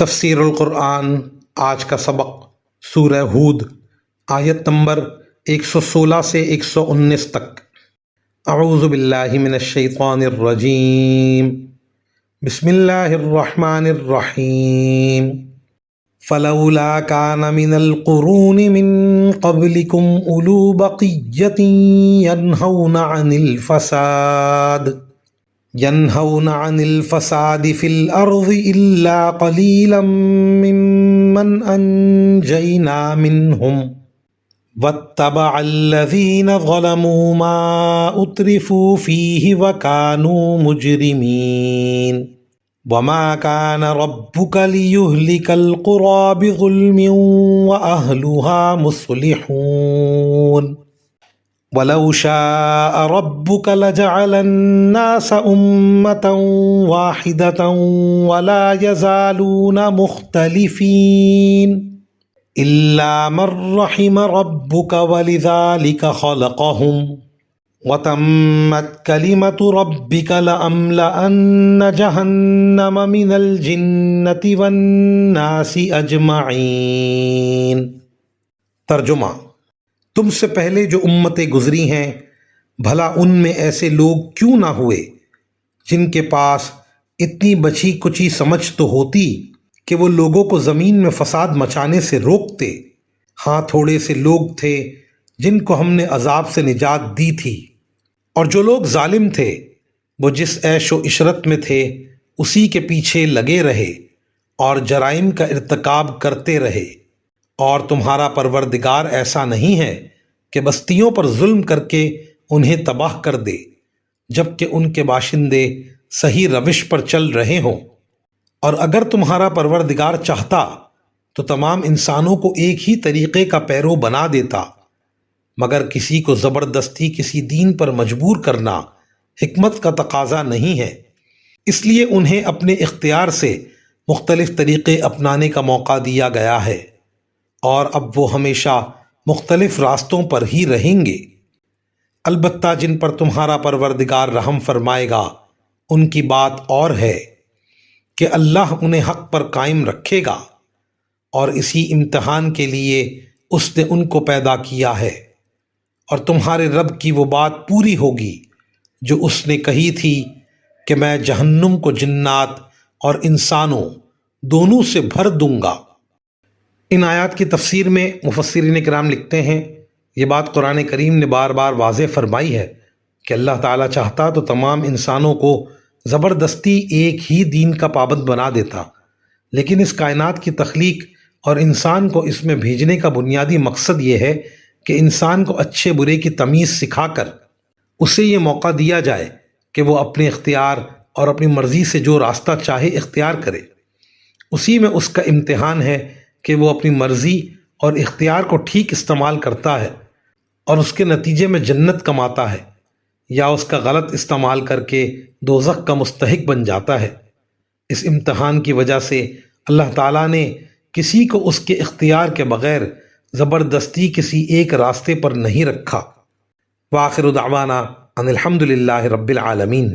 تفسیر القرآن آج کا سبق سورہ ہود آیت نمبر 116 سے 119 تک۔ اعوذ باللہ من الشیطان الرجیم، بسم اللہ الرحمن الرحیم۔ فلولا كان من القرون من قبلكم اولو بقیۃ ينهون عن الفساد في الأرض إلا قليلا ممن أنجينا منهم واتبع الذين ظلموا ما أترفوا فيه وكانوا مجرمين وما كان ربك ليهلك القرى بظلم وأهلها مصلحون وَلَوْ شَاءَ رَبُّكَ لَجَعَلَ النَّاسَ أُمَّةً وَاحِدَةً وَلَا يَزَالُونَ مُخْتَلِفِينَ إِلَّا مَن رَّحِمَ رَبُّكَ وَلِذَلِكَ خَلَقَهُمْ وَتَمَّتْ كَلِمَةُ رَبِّكَ لَأَمْلَأَنَّ جَهَنَّمَ مِنَ الْجِنَّةِ وَالنَّاسِ أَجْمَعِينَ۔ ترجمہ: تم سے پہلے جو امتیں گزری ہیں، بھلا ان میں ایسے لوگ کیوں نہ ہوئے جن کے پاس اتنی بچی کچی سمجھ تو ہوتی کہ وہ لوگوں کو زمین میں فساد مچانے سے روکتے۔ ہاں، تھوڑے سے لوگ تھے جن کو ہم نے عذاب سے نجات دی تھی، اور جو لوگ ظالم تھے وہ جس عیش و عشرت میں تھے اسی کے پیچھے لگے رہے اور جرائم کا ارتکاب کرتے رہے۔ اور تمہارا پروردگار ایسا نہیں ہے کہ بستیوں پر ظلم کر کے انہیں تباہ کر دے جبکہ ان کے باشندے صحیح روش پر چل رہے ہوں۔ اور اگر تمہارا پروردگار چاہتا تو تمام انسانوں کو ایک ہی طریقے کا پیرو بنا دیتا، مگر کسی کو زبردستی کسی دین پر مجبور کرنا حکمت کا تقاضا نہیں ہے، اس لیے انہیں اپنے اختیار سے مختلف طریقے اپنانے کا موقع دیا گیا ہے، اور اب وہ ہمیشہ مختلف راستوں پر ہی رہیں گے۔ البتہ جن پر تمہارا پروردگار رحم فرمائے گا ان کی بات اور ہے کہ اللہ انہیں حق پر قائم رکھے گا، اور اسی امتحان کے لیے اس نے ان کو پیدا کیا ہے، اور تمہارے رب کی وہ بات پوری ہوگی جو اس نے کہی تھی کہ میں جہنم کو جنات اور انسانوں دونوں سے بھر دوں گا۔ ان آیات کی تفسیر میں مفسرین کرام لکھتے ہیں، یہ بات قرآن کریم نے بار بار واضح فرمائی ہے کہ اللہ تعالیٰ چاہتا تو تمام انسانوں کو زبردستی ایک ہی دین کا پابند بنا دیتا، لیکن اس کائنات کی تخلیق اور انسان کو اس میں بھیجنے کا بنیادی مقصد یہ ہے کہ انسان کو اچھے برے کی تمیز سکھا کر اسے یہ موقع دیا جائے کہ وہ اپنے اختیار اور اپنی مرضی سے جو راستہ چاہے اختیار کرے۔ اسی میں اس کا امتحان ہے کہ وہ اپنی مرضی اور اختیار کو ٹھیک استعمال کرتا ہے اور اس کے نتیجے میں جنت کماتا ہے، یا اس کا غلط استعمال کر کے دوزخ کا مستحق بن جاتا ہے۔ اس امتحان کی وجہ سے اللہ تعالیٰ نے کسی کو اس کے اختیار کے بغیر زبردستی کسی ایک راستے پر نہیں رکھا۔ وآخر دعوانا ان الحمد للہ رب العالمین۔